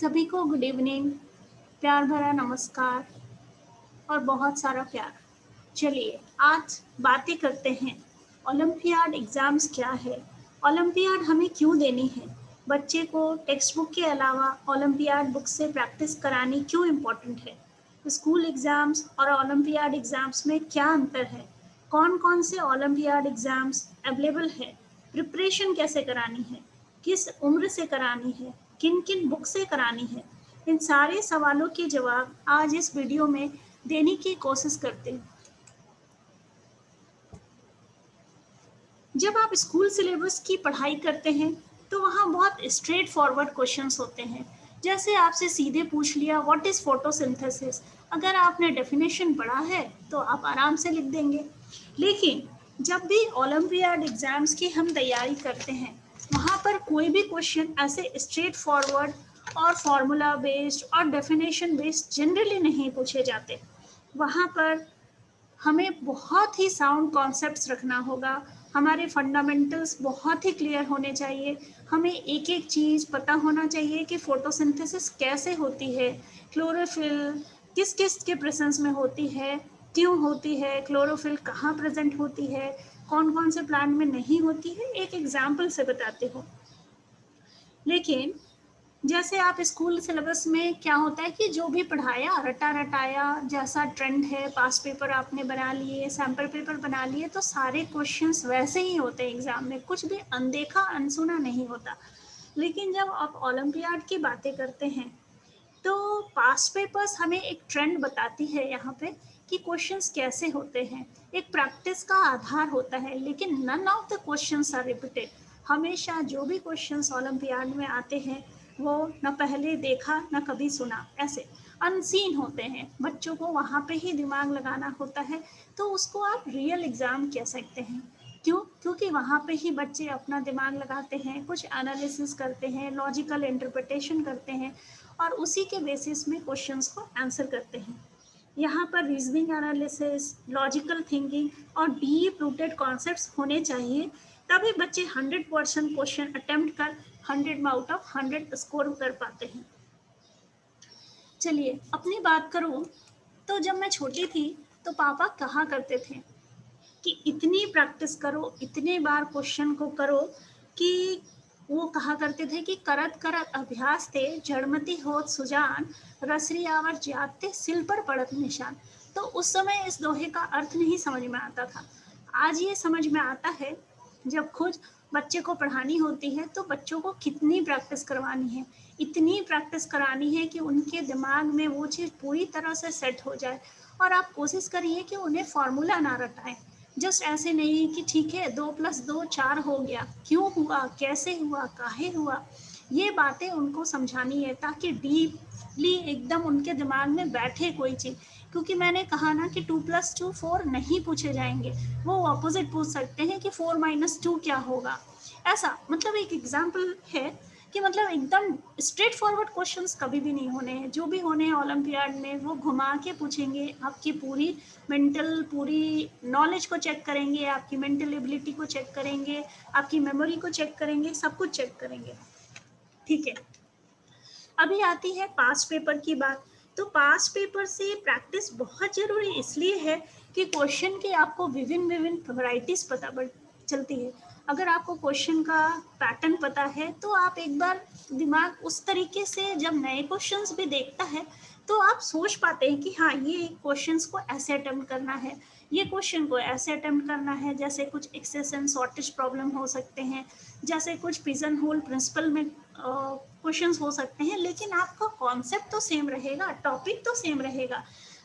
सभी को good evening, प्यार भरा नमस्कार और बहुत सारा प्यार। चलिए आज बातें करते हैं। ओलंपियाड एग्ज़ाम्स क्या है? ओलंपियाड हमें क्यों देनी है? बच्चे को टेक्स्ट बुक के अलावा ओलंपियाड बुक से प्रैक्टिस करानी क्यों इम्पोर्टेंट है? स्कूल एग्ज़ाम्स और ओलंपियाड एग्ज़ाम्स में क्या अंतर है? कौन-कौन से ओलंपियाड एग्ज़ाम्स अवेलेबल है? प्रिपरेशन कैसे करानी है? किस उम्र से करानी है? किन-किन बुक से करानी है? इन सारे सवालों के जवाब आज इस वीडियो में देने की कोशिश करते हैं। जब आप स्कूल सिलेबस की पढ़ाई करते हैं तो वहाँ बहुत स्ट्रेट फॉरवर्ड क्वेश्चंस होते हैं। जैसे आपसे सीधे पूछ लिया व्हाट इज़ फोटोसिंथेसिस। अगर आपने डेफिनेशन पढ़ा है तो आप आराम से लिख देंगे। लेकिन जब भी ओलंपियाड एग्जाम्स की हम तैयारी करते हैं वहाँ पर कोई भी क्वेश्चन ऐसे स्ट्रेट फॉरवर्ड और फॉर्मूला बेस्ड और डेफिनेशन बेस्ड जनरली नहीं पूछे जाते। वहाँ पर हमें बहुत ही साउंड कॉन्सेप्ट्स रखना होगा। हमारे फंडामेंटल्स बहुत ही क्लियर होने चाहिए। हमें एक-एक चीज़ पता होना चाहिए कि फोटोसिंथेसिस कैसे होती है, क्लोरोफिल किस-किस के प्रेजेंस में होती है, क्यों होती है, क्लोरोफिल कहाँ प्रेज़ेंट होती है, कौन-कौन से प्लांट में नहीं होती है, एक एग्ज़ाम्पल से बताती हूँ। लेकिन जैसे आप स्कूल सिलेबस में क्या होता है कि जो भी पढ़ाया रटा-रटाया जैसा ट्रेंड है, पास पेपर आपने बना लिए, सैंपल पेपर बना लिए तो सारे क्वेश्चंस वैसे ही होते हैं एग्ज़ाम में, कुछ भी अनदेखा, अनसुना नहीं होता। लेकिन जब आप ओलंपियाड की बातें करते हैं, तो पास पेपर्स हमें एक ट्रेंड बताती है यहाँ पे कि क्वेश्चंस कैसे होते हैं। एक प्रैक्टिस का आधार होता है, लेकिन none of the questions are repeated. हमेशा जो भी क्वेश्चंस ओलंपियाड में आते हैं, वो न पहले देखा न कभी सुना, ऐसे अनसीन होते हैं। बच्चों को वहाँ पे ही दिमाग लगाना होता है, तो उसको आप रियल एग्ज़ाम कह सकते हैं। क्यों? क्योंकि वहाँ पे ही बच्चे अपना दिमाग लगाते हैं, कुछ एनालिसिस करते हैं, लॉजिकल इंटरप्रिटेशन करते हैं और उसी के बेसिस में क्वेश्चंस को आंसर करते हैं। यहाँ पर रीजनिंग एनालिसिस, लॉजिकल थिंकिंग और डीप रूटेड कॉन्सेप्ट्स होने चाहिए, तभी बच्चे 100% क्वेश्चन अटेम्प्ट कर 100 में आउट ऑफ 100 स्कोर कर पाते हैं। चलिए अपनी बात करूँ तो जब मैं छोटी थी तो पापा कहा करते थे कि इतनी प्रैक्टिस करो, इतने बार क्वेश्चन को करो कि वो कहा करते थे कि करत करत अभ्यास ते जड़मति होत सुजान, रसरी आवर जाते सिल पर पड़त निशान। तो उस समय इस दोहे का अर्थ नहीं समझ में आता था। आज ये समझ में आता है। जब खुद बच्चे को पढ़ानी होती है तो बच्चों को कितनी प्रैक्टिस करवानी है, इतनी प्रैक्टिस करानी है कि उनके दिमाग में वो चीज़ पूरी तरह से सेट हो जाए। और आप कोशिश करिए कि उन्हें फार्मूला ना रटाएं। जस्ट ऐसे नहीं कि ठीक है 2+2 4 हो गया, क्यों हुआ, कैसे हुआ, काहे हुआ, ये बातें उनको समझानी है ताकि डीपली एकदम उनके दिमाग में बैठे कोई चीज़। क्योंकि मैंने कहा ना कि 2+2 4 नहीं पूछे जाएंगे, वो ऑपोजिट पूछ सकते हैं कि 4-2 क्या होगा। ऐसा मतलब एक एग्जाम्पल है कि मतलब एकदम स्ट्रेट फॉरवर्ड क्वेश्चंस कभी भी नहीं होने हैं। जो भी होने हैं ओलंपियाड में वो घुमा के पूछेंगे, आपकी पूरी नॉलेज को चेक करेंगे, आपकी मेंटल एबिलिटी को चेक करेंगे, आपकी मेमोरी को चेक करेंगे, सब कुछ चेक करेंगे। ठीक है, अभी आती है पास्ट पेपर की बात। तो पास्ट पेपर से प्रैक्टिस बहुत ज़रूरी इसलिए है कि क्वेश्चन की आपको विभिन्न वैरायटीज़ पता चलती है। अगर आपको क्वेश्चन का पैटर्न पता है तो आप एक बार दिमाग उस तरीके से जब नए क्वेश्चंस भी देखता है तो आप सोच पाते हैं कि हाँ ये क्वेश्चंस को ऐसे अटेम्प्ट करना है, ये क्वेश्चन को ऐसे अटेम्प्ट करना है। जैसे कुछ एक्सेस एंड शॉर्टेज प्रॉब्लम हो सकते हैं, जैसे कुछ पिजन होल प्रिंसिपल में क्वेश्चंस हो सकते हैं, लेकिन आपका कॉन्सेप्ट तो सेम रहेगा, टॉपिक तो सेम रहेगा।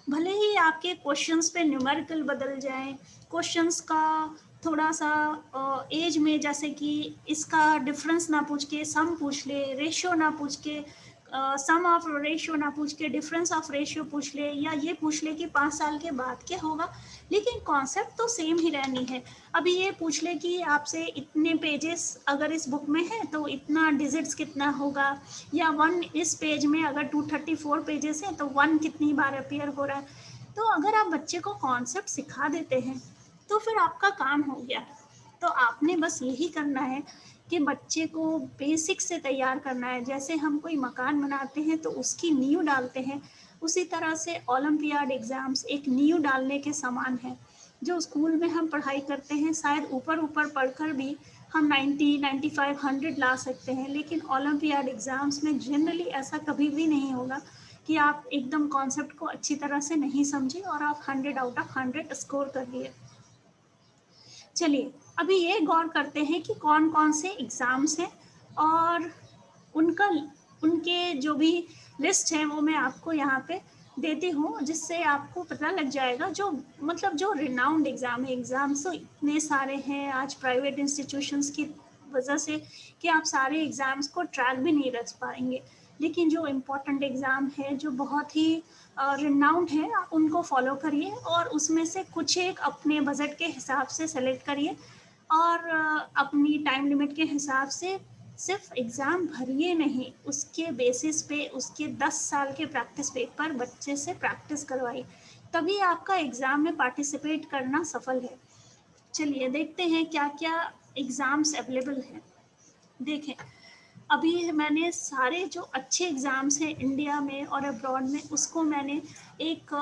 भले ही आपके क्वेश्चंस पे न्यूमेरिकल बदल जाए, क्वेश्चंस का थोड़ा सा एज में जैसे कि इसका डिफरेंस ना पूछ के सम पूछ ले, रेशियो ना पूछ के सम ऑफ रेशियो ना पूछ के डिफरेंस ऑफ रेशियो पूछ ले, या ये पूछ ले कि 5 साल के बाद क्या होगा, लेकिन कॉन्सेप्ट तो सेम ही रहनी है। अभी ये पूछ ले कि आपसे इतने पेजेस अगर इस बुक में है तो इतना डिजिट्स कितना होगा, या 1 इस पेज में अगर 234 पेजेस हैं तो 1 कितनी बार अपीयर हो रहा है। तो अगर आप बच्चे को कॉन्सेप्ट सिखा देते हैं तो फिर आपका काम हो गया। तो आपने बस यही करना है कि बच्चे को बेसिक से तैयार करना है। जैसे हम कोई मकान बनाते हैं तो उसकी नींव डालते हैं, उसी तरह से ओलंपियाड एग्ज़ाम्स एक नींव डालने के समान है। जो स्कूल में हम पढ़ाई करते हैं शायद ऊपर-ऊपर पढ़कर भी हम 90, 95, 100 ला सकते हैं, लेकिन ओलंपियाड एग्ज़ाम्स में जनरली ऐसा कभी भी नहीं होगा कि आप एकदम कॉन्सेप्ट को अच्छी तरह से नहीं समझे और आप 100 आउट ऑफ 100 स्कोर कर लिए। चलिए, अभी ये गौर करते हैं कि कौन-कौन से एग्ज़ाम्स हैं और उनका उनके जो भी लिस्ट है वो मैं आपको यहाँ पे देती हूँ, जिससे आपको पता लग जाएगा। जो मतलब जो रिनाउंड एग्ज़ाम है, एग्ज़ाम्स तो इतने सारे हैं आज प्राइवेट इंस्टीट्यूशंस की वजह से कि आप सारे एग्ज़ाम्स को ट्रैक भी नहीं रख पाएँगे। लेकिन जो इम्पोर्टेंट एग्ज़ाम है, जो बहुत ही रिनाउंड है, आप उनको फ़ॉलो करिए और उसमें से कुछ एक अपने बजट के हिसाब से सेलेक्ट करिए और अपनी टाइम लिमिट के हिसाब से सिर्फ एग्ज़ाम भरिए नहीं, उसके बेसिस पे उसके 10 साल के प्रैक्टिस पेपर बच्चे से प्रैक्टिस करवाइए, तभी आपका एग्ज़ाम में पार्टिसिपेट करना सफल है। चलिए देखते हैं क्या-क्या एग्ज़ाम्स अवेलेबल हैं। देखें, अभी मैंने सारे जो अच्छे एग्ज़ाम्स हैं इंडिया में और अब्रॉड में, उसको मैंने एक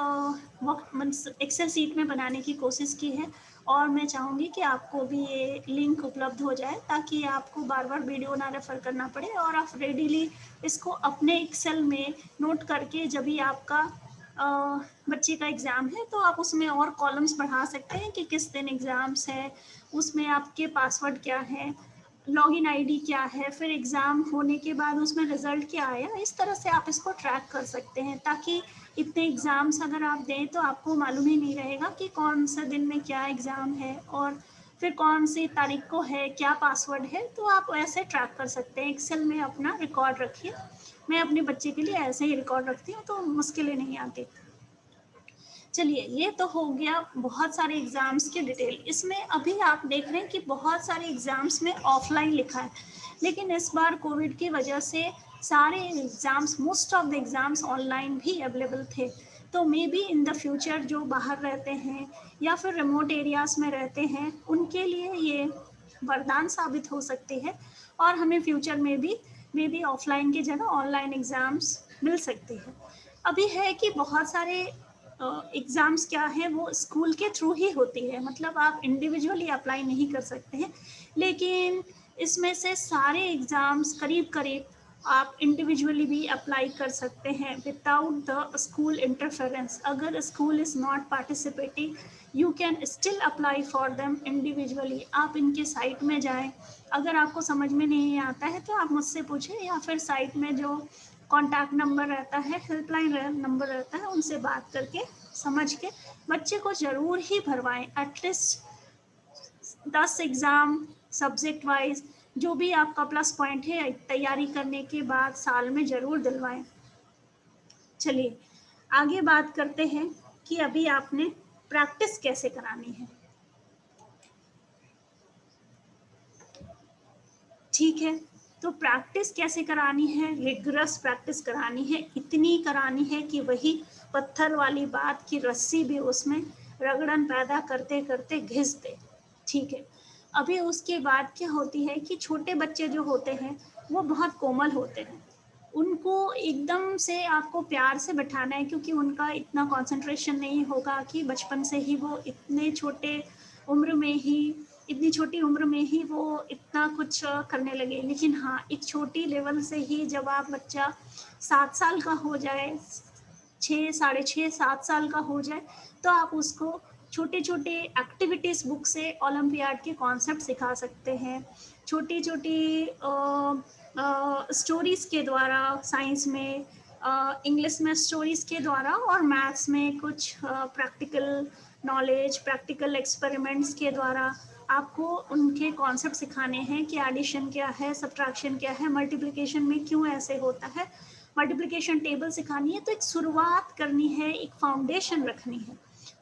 एक्सेल शीट में बनाने की कोशिश की है और मैं चाहूँगी कि आपको भी ये लिंक उपलब्ध हो जाए ताकि आपको बार-बार वीडियो ना रेफ़र करना पड़े और आप रेडीली इसको अपने एक्सेल में नोट करके जब भी आपका बच्चे का एग्ज़ाम है तो आप उसमें और कॉलम्स बढ़ा सकते हैं कि किस दिन एग्ज़ाम्स है, उसमें आपके पासवर्ड क्या है, लॉगिन आईडी क्या है, फिर एग्ज़ाम होने के बाद उसमें रिज़ल्ट क्या आया। इस तरह से आप इसको ट्रैक कर सकते हैं ताकि इतने एग्ज़ाम्स अगर आप दें तो आपको मालूम ही नहीं रहेगा कि कौन सा दिन में क्या एग्ज़ाम है और फिर कौन सी तारीख को है, क्या पासवर्ड है, तो आप ऐसे ट्रैक कर सकते हैं। एक्सेल में अपना रिकॉर्ड रखिए। मैं अपने बच्चे के लिए ऐसे ही रिकॉर्ड रखती हूँ तो मुश्किलें नहीं आती। चलिए, ये तो हो गया बहुत सारे एग्ज़ाम्स की डिटेल। इसमें अभी आप देख रहे हैं कि बहुत सारे एग्ज़ाम्स में ऑफ़लाइन लिखा है, लेकिन इस बार कोविड की वजह से सारे exams, most of the exams online भी अवेलेबल थे। तो may be in the future जो बाहर रहते हैं या फिर रिमोट एरियाज़ में रहते हैं, उनके लिए ये वरदान साबित हो सकते हैं और हमें फ्यूचर में भी मे बी ऑफ़लाइन की जगह ऑनलाइन एग्ज़ाम्स मिल सकते हैं। अभी है कि बहुत सारे एग्ज़ाम्स क्या हैं वो स्कूल के थ्रू ही होती है, मतलब आप इंडिविजुअली अप्लाई नहीं कर सकते हैं, लेकिन इसमें से सारे एग्ज़ाम्स करीब-करीब आप इंडिविजुअली भी अप्लाई कर सकते हैं विदाउट द स्कूल इंटरफेरेंस। अगर school is not participating, you can still apply for them individually. आप इनके साइट में जाएँ, अगर आपको समझ में नहीं आता है तो आप मुझसे पूछें या फिर साइट में जो कॉन्टैक्ट नंबर रहता है, हेल्पलाइन नंबर रहता है, उनसे बात करके समझ के बच्चे को ज़रूर ही भरवाएं। एटलीस्ट 10 एग्ज़ाम सब्जेक्ट वाइज जो भी आपका प्लस पॉइंट है तैयारी करने के बाद साल में ज़रूर दिलवाएं। चलिए आगे बात करते हैं कि अभी आपने प्रैक्टिस कैसे करानी है। ठीक है, तो प्रैक्टिस कैसे करानी है, रिगरस प्रैक्टिस करानी है, इतनी करानी है कि वही पत्थर वाली बात की रस्सी भी उसमें रगड़न पैदा करते करते घिस दे। ठीक है, अभी उसके बाद क्या होती है कि छोटे बच्चे जो होते हैं वो बहुत कोमल होते हैं, उनको एकदम से आपको प्यार से बैठाना है क्योंकि उनका इतना कंसंट्रेशन नहीं होगा कि बचपन से ही वो इतने छोटे उम्र में ही इतनी छोटी उम्र में ही वो इतना कुछ करने लगे। लेकिन हाँ, एक छोटी लेवल से ही जब आप बच्चा 7 साल का हो जाए, 6, साढ़े 6, 7 साल का हो जाए, तो आप उसको छोटे-छोटे एक्टिविटीज़ बुक से ओलंपियाड के कॉन्सेप्ट सिखा सकते हैं। छोटी-छोटी स्टोरीज़ के द्वारा साइंस में, इंग्लिश में स्टोरीज़ के द्वारा और मैथ्स में कुछ प्रैक्टिकल नॉलेज, प्रैक्टिकल एक्सपेरिमेंट्स के द्वारा आपको उनके कॉन्सेप्ट सिखाने हैं कि एडिशन क्या है, सब्ट्रैक्शन क्या है, मल्टीप्लिकेशन में क्यों ऐसे होता है। मल्टीप्लिकेशन टेबल सिखानी है तो एक शुरुआत करनी है, एक फाउंडेशन रखनी है।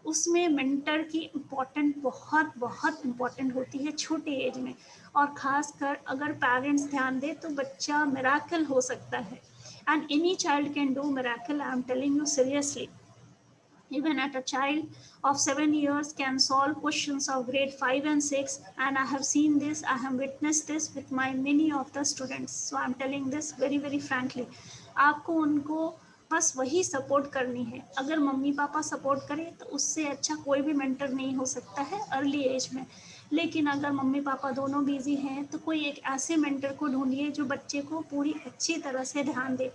उसमें मेंटर की इम्पोर्टेंट बहुत बहुत इम्पोर्टेंट होती है छोटे एज में, और ख़ासकर अगर पेरेंट्स ध्यान दें तो बच्चा मिरेकल हो सकता है। And any child can do miracle, I am telling you seriously. Even at a child of 7 years can solve questions of grade 5 and 6, and I have seen this, I have witnessed this with my many of the students. So I am telling this very frankly. आपको उनको बस वही support करनी है. अगर mummy papa support करें तो उससे अच्छा कोई भी मेंटर नहीं हो सकता है अर्ली एज में. लेकिन अगर मम्मी पापा दोनों बिजी हैं तो कोई एक ऐसे मेंटर को ढूंढिए जो बच्चे को पूरी अच्छी तरह से ध्यान दे.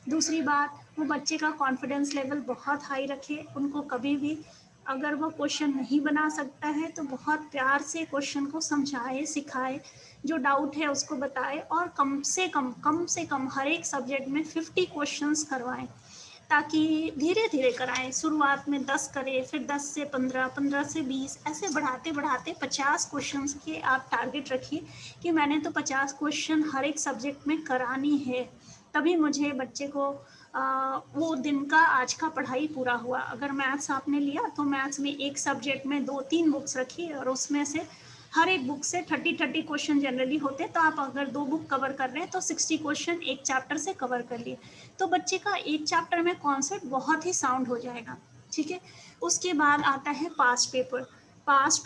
दूसरी बात, वो बच्चे का कॉन्फिडेंस लेवल बहुत हाई रखे. उनको कभी भी अगर वो क्वेश्चन नहीं बना सकता है तो बहुत प्यार से क्वेश्चन को समझाए, सिखाए, जो डाउट है उसको बताए, और कम से कम हर एक सब्जेक्ट में 50 क्वेश्चंस करवाएं, ताकि धीरे धीरे कराएं. शुरुआत में 10 करें, फिर 10 से 15, 15 से 20, ऐसे बढ़ाते बढ़ाते 50 क्वेश्चंस के आप टारगेट रखिए कि मैंने तो 50 क्वेश्चन हर एक सब्जेक्ट में करानी है. तभी मुझे बच्चे को वो दिन का आज का पढ़ाई पूरा हुआ. अगर मैथ्स आपने लिया तो मैथ्स में एक सब्जेक्ट में 2-3 बुक्स रखिए, और उसमें से हर एक बुक से 30 क्वेश्चन जनरली होते हैं. तो आप अगर 2 बुक कवर कर रहे हैं तो 60 क्वेश्चन एक चैप्टर से कवर कर लिए, तो बच्चे का एक चैप्टर में कॉन्सेप्ट बहुत ही साउंड हो जाएगा. ठीक है. उसके बाद आता है पास्ट पेपर. पास्ट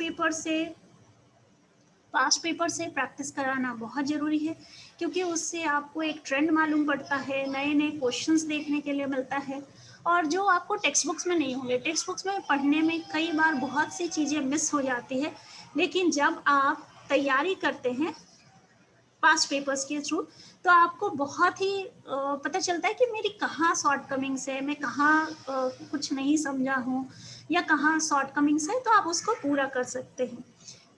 पेपर से प्रैक्टिस कराना बहुत ज़रूरी है, क्योंकि उससे आपको एक ट्रेंड मालूम पड़ता है, नए नए क्वेश्चंस देखने के लिए मिलता है, और जो आपको टेक्स्ट बुक्स में नहीं होंगे. टेक्स्ट बुक्स में पढ़ने में कई बार बहुत सी चीज़ें मिस हो जाती है, लेकिन जब आप तैयारी करते हैं पास्ट पेपर्स के थ्रू तो आपको बहुत ही पता चलता है कि मेरी कहाँ शॉर्ट कमिंग्स है, मैं कहाँ कुछ नहीं समझा हूँ, या कहाँ शॉर्ट कमिंग्स है, तो आप उसको पूरा कर सकते हैं.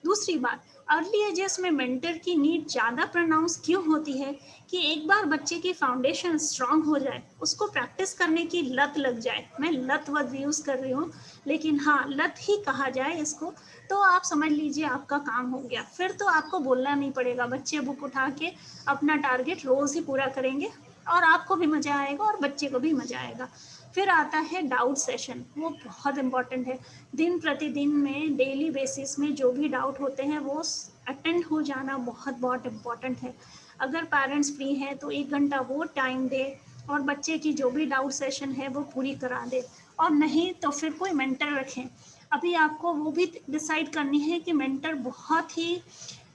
दूसरी बात, अर्ली एजेस में मेंटर की नीड ज़्यादा प्रोनाउंस क्यों होती है कि एक बार बच्चे की फाउंडेशन स्ट्रांग हो जाए, उसको प्रैक्टिस करने की लत लग जाए. मैं लत वर्ड यूज़ कर रही हूँ, लेकिन हाँ, लत ही कहा जाए इसको. तो आप समझ लीजिए आपका काम हो गया. फिर तो आपको बोलना नहीं पड़ेगा, बच्चे बुक उठा के अपना टारगेट रोज़ ही पूरा करेंगे, और आपको भी मज़ा आएगा और बच्चे को भी मज़ा आएगा. फिर आता है डाउट सेशन. वो बहुत इम्पॉर्टेंट है. दिन प्रतिदिन में डेली बेसिस में जो भी डाउट होते हैं वो अटेंड हो जाना बहुत इम्पॉर्टेंट है. अगर पेरेंट्स फ्री हैं तो 1 घंटा वो टाइम दे, और बच्चे की जो भी डाउट सेशन है वो पूरी करा दे, और नहीं तो फिर कोई मेंटर रखें. अभी आपको वो भी डिसाइड करनी है कि मेंटर बहुत ही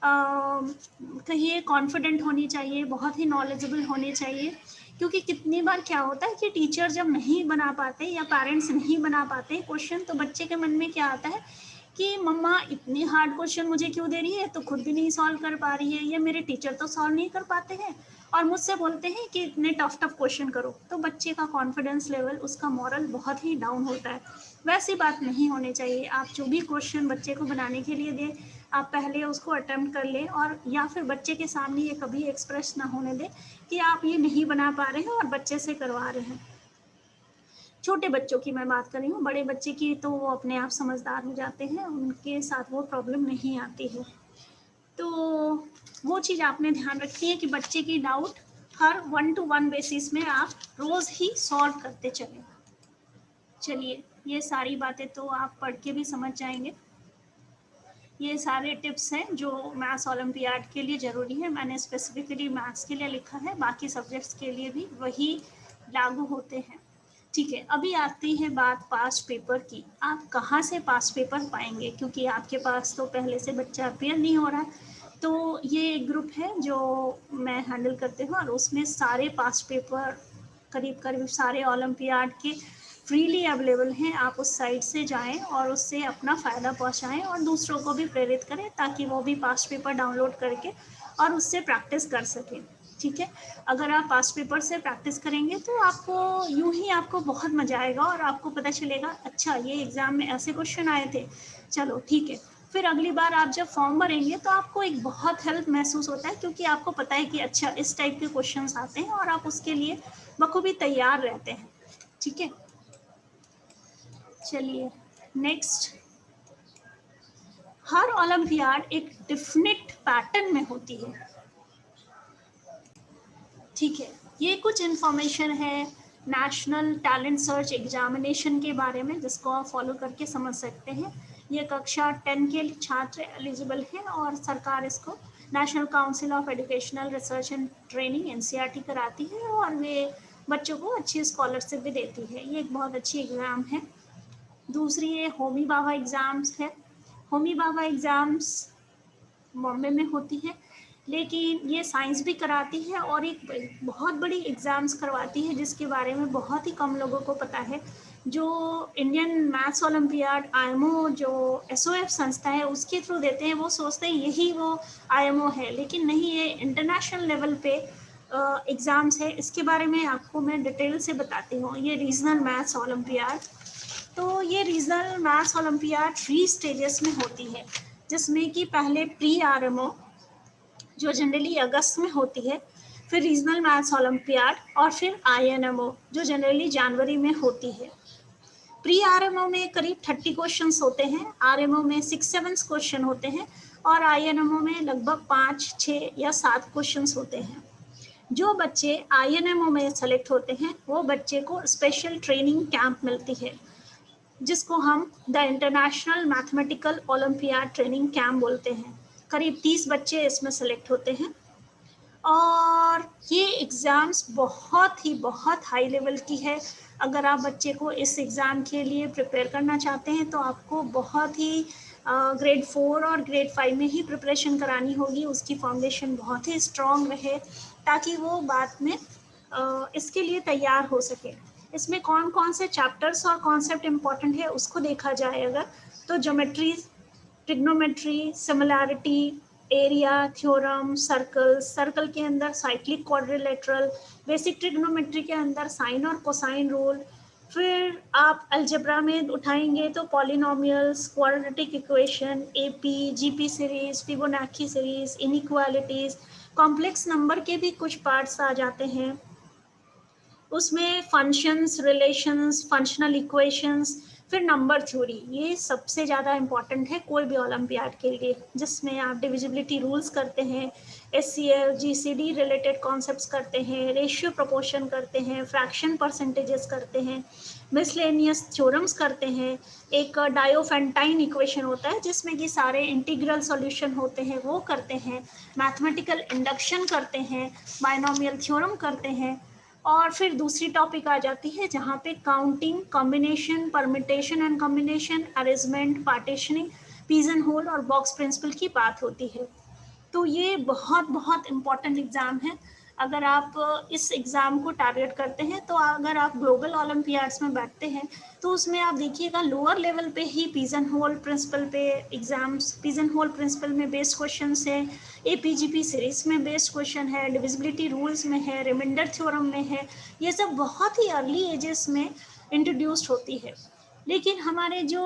कहिए कॉन्फिडेंट होनी चाहिए, बहुत ही नॉलेजेबल होने चाहिए. क्योंकि कितनी बार क्या होता है कि टीचर जब नहीं बना पाते या पेरेंट्स नहीं बना पाते क्वेश्चन, तो बच्चे के मन में क्या आता है कि मम्मा इतनी हार्ड क्वेश्चन मुझे क्यों दे रही है, तो खुद भी नहीं सॉल्व कर पा रही है, या मेरे टीचर तो सॉल्व नहीं कर पाते हैं और मुझसे बोलते हैं कि इतने टफ क्वेश्चन करो. तो बच्चे का कॉन्फिडेंस लेवल, उसका मॉरल बहुत ही डाउन होता है. वैसी बात नहीं होनी चाहिए. आप जो भी क्वेश्चन बच्चे को बनाने के लिए दें, आप पहले उसको अटेम्प्ट कर लें, और या फिर बच्चे के सामने ये कभी एक्सप्रेस ना होने दें कि आप ये नहीं बना पा रहे हैं और बच्चे से करवा रहे हैं. छोटे बच्चों की मैं बात कर रही हूँ. बड़े बच्चे की तो वो अपने आप समझदार हो जाते हैं, उनके साथ वो प्रॉब्लम नहीं आती है. तो वो चीज़ आपने ध्यान रखनी है कि बच्चे की डाउट हर 1-to-1 बेसिस में आप रोज़ ही सॉल्व करते चलें. चलिए, ये सारी बातें तो आप पढ़ के भी समझ जाएंगे. ये सारे टिप्स हैं जो मैथ्स ओलंपियाड के लिए ज़रूरी है. मैंने स्पेसिफिकली मैथ्स के लिए लिखा है, बाकी सब्जेक्ट्स के लिए भी वही लागू होते हैं. ठीक है. अभी आती है बात पास्ट पेपर की. आप कहाँ से पास्ट पेपर पाएंगे, क्योंकि आपके पास तो पहले से बच्चा अपीयर नहीं हो रहा है. तो ये एक ग्रुप है जो मैं हैंडल करती हूँ, और उसमें सारे पास्ट पेपर करीब सारे ओलंपियाड के फ्रीली अवेलेबल हैं. आप उस साइट से जाएं और उससे अपना फ़ायदा पहुंचाएं, और दूसरों को भी प्रेरित करें ताकि वो भी पास्ट पेपर डाउनलोड करके और उससे प्रैक्टिस कर सकें. ठीक है. अगर आप पास्ट पेपर से प्रैक्टिस करेंगे तो आपको यूं ही आपको बहुत मज़ा आएगा, और आपको पता चलेगा अच्छा ये एग्ज़ाम में ऐसे क्वेश्चन आए थे, चलो ठीक है. फिर अगली बार आप जब फॉर्म भरेंगे तो आपको एक बहुत हेल्प महसूस होता है, क्योंकि आपको पता है कि अच्छा इस टाइप के क्वेश्चंस आते हैं, और आप उसके लिए बखूबी तैयार रहते हैं. ठीक है. चलिए नेक्स्ट. हर ओलंपियाड एक डिफिनिट पैटर्न में होती है. ठीक है. ये कुछ इन्फॉर्मेशन है नेशनल टैलेंट सर्च एग्जामिनेशन के बारे में, जिसको आप फॉलो करके समझ सकते हैं. ये कक्षा 10 के छात्र एलिजिबल हैं, और सरकार इसको national council of educational research and training NCERT कराती है, और वे बच्चों को अच्छी स्कॉलरशिप भी देती है. ये एक बहुत अच्छी एग्ज़ाम है. दूसरी ये होमी भाभा एग्ज़ाम्स है। होमी भाभा एग्ज़ाम्स बॉम्बे में होती है, लेकिन ये साइंस भी कराती है और एक बहुत बड़ी एग्ज़ाम्स करवाती है जिसके बारे में बहुत ही कम लोगों को पता है। जो इंडियन मैथ्स ओलंपियाड आईएमओ जो एसओएफ संस्था है उसके थ्रू देते हैं, वो सोचते हैं यही वो आईएमओ है, लेकिन नहीं, ये इंटरनेशनल लेवल पे एग्ज़ाम्स है। इसके बारे में आपको मैं डिटेल से बताती हूँ। ये रीजनल मैथ्स ओलंपियाड, तो ये रीजनल मैथ्स ओलंपियाड 3 स्टेजेस में होती है, जिसमें कि पहले प्री आरएमओ जो जनरली अगस्त में होती है, फिर रीजनल मैथ्स ओलंपियाड और फिर आईएनएमओ जो जनरली जनवरी में होती है। प्री आरएमओ में करीब 30 क्वेश्चंस होते हैं, आरएमओ में 6-7 क्वेश्चन होते हैं और आईएनएमओ में लगभग 5, 6 या 7 क्वेश्चंस होते हैं। जो बच्चे आईएनएमओ में सेलेक्ट होते हैं वो बच्चे को स्पेशल ट्रेनिंग कैंप मिलती है, जिसको हम the international mathematical olympiad training camp बोलते हैं। करीब 30 बच्चे इसमें सेलेक्ट होते हैं और ये एग्ज़ाम्स बहुत हाई लेवल की है। अगर आप बच्चे को इस एग्ज़ाम के लिए प्रिपेयर करना चाहते हैं तो आपको बहुत ही ग्रेड 4 और ग्रेड 5 में ही प्रिपरेशन करानी होगी। उसकी फाउंडेशन बहुत ही स्ट्रॉन्ग रहे ताकि वो बाद में इसके लिए तैयार हो सके। इसमें कौन कौन से चैप्टर्स और कॉन्सेप्ट इम्पॉर्टेंट है उसको देखा जाए अगर, तो geometry, trigonometry, similarity, area, theorem, circle, circle के अंदर साइक्लिक क्वाड्रिलेटरल, बेसिक ट्रिग्नोमेट्री के अंदर साइन और कोसाइन रूल, फिर आप अलजेब्रा में उठाएंगे तो polynomials, quadratic equation, AP, GP series, Fibonacci series, inequalities, complex number के भी कुछ पार्ट्स आ जाते हैं। उसमें फंक्शंस, रिलेशंस, फंक्शनल इक्वेशंस, फिर नंबर थ्योरी, ये सबसे ज़्यादा इम्पॉर्टेंट है कोई भी ओलंपियाड के लिए, जिसमें आप डिविजिबिलिटी रूल्स करते हैं, एचसीएफ, जीसीडी रिलेटेड कॉन्सेप्ट्स करते हैं, रेशियो प्रोपोर्शन करते हैं, फ्रैक्शन परसेंटेजेस करते हैं, मिसलेनियस थ्योरम्स करते हैं, एक डायोफेंटाइन इक्वेशन होता है जिसमें कि सारे इंटीग्रल सॉल्यूशन होते हैं वो करते हैं, मैथमेटिकल इंडक्शन करते हैं, बाइनोमियल थ्योरम करते हैं। और फिर दूसरी टॉपिक आ जाती है जहाँ पे counting, combination, permutation and combination, arrangement, partitioning, pigeon hole और बॉक्स प्रिंसिपल की बात होती है। तो ये बहुत इम्पॉर्टेंट एग्ज़ाम है। अगर आप इस एग्ज़ाम को टारगेट करते हैं तो अगर आप ग्लोबल ओलंपियाड्स में बैठते हैं तो उसमें आप देखिएगा लोअर लेवल पे ही पिजन होल प्रिंसिपल पे एग्ज़ाम्स, पिजन होल प्रिंसिपल में बेस्ड क्वेश्चन है, एपीजीपी सीरीज में बेस्ड क्वेश्चन है, डिविजिबिलिटी रूल्स में है, रिमाइंडर थ्योरम में है, ये सब बहुत ही अर्ली एजेस में इंट्रोड्यूस्ड होती है। लेकिन हमारे जो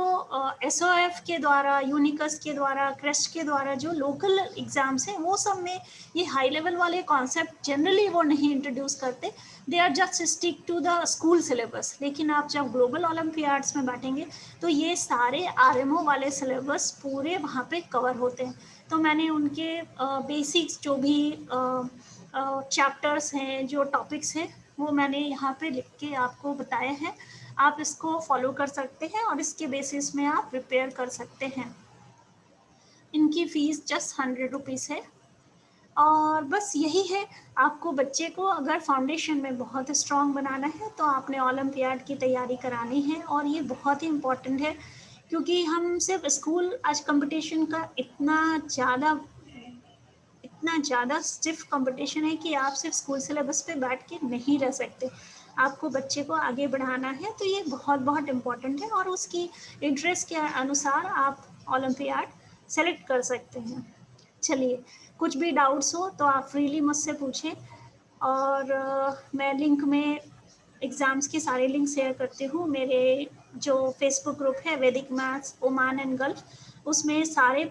एसओएफ के द्वारा, यूनिकस के द्वारा, क्रेस्ट के द्वारा जो लोकल एग्ज़ाम्स हैं वो सब में ये हाई लेवल वाले कॉन्सेप्ट जनरली वो नहीं इंट्रोड्यूस करते, they are just stick to the school syllabus. लेकिन आप जब ग्लोबल ओलंपियाड्स में बैठेंगे तो ये सारे आरएमओ वाले सिलेबस पूरे वहाँ पे कवर होते हैं। तो मैंने उनके बेसिक्स जो भी चैप्टर्स हैं, जो टॉपिक्स हैं, वो मैंने यहाँ पे लिख के आपको बताया है। आप इसको फॉलो कर सकते हैं और इसके बेसिस में आप प्रिपेयर कर सकते हैं। इनकी फ़ीस जस्ट 100 रुपीज़ है और बस यही है। आपको बच्चे को अगर फाउंडेशन में बहुत स्ट्रॉन्ग बनाना है तो आपने ओलंपियाड की तैयारी करानी है और ये बहुत ही इम्पॉर्टेंट है, क्योंकि हम सिर्फ स्कूल, आज कंपटीशन का इतना ज़्यादा स्टिफ कंपटीशन है कि आप सिर्फ स्कूल सिलेबस पे बैठ के नहीं रह सकते। आपको बच्चे को आगे बढ़ाना है तो ये बहुत इम्पॉर्टेंट है और उसकी इंटरेस्ट के अनुसार आप ओलंपियाड सेलेक्ट कर सकते हैं। चलिए, कुछ भी डाउट्स हो तो आप फ्रीली मुझसे पूछें और मैं लिंक में एग्ज़ाम्स के सारे लिंक शेयर करती हूँ। मेरे जो फेसबुक ग्रुप है वैदिक मैथ्स ओमान एंड गल्फ, उसमें सारे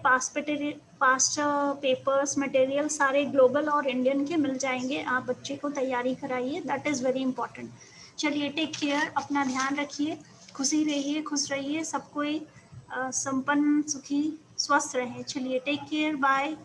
पास्ट पेपर्स मटेरियल सारे ग्लोबल और इंडियन के मिल जाएंगे। आप बच्चे को तैयारी कराइए, दैट इज़ वेरी इंपॉर्टेंट। चलिए, टेक केयर, अपना ध्यान रखिए, खुशी रहिए, खुश रहिए, सब कोई संपन्न, सुखी, स्वस्थ रहें। चलिए, टेक केयर, बाय।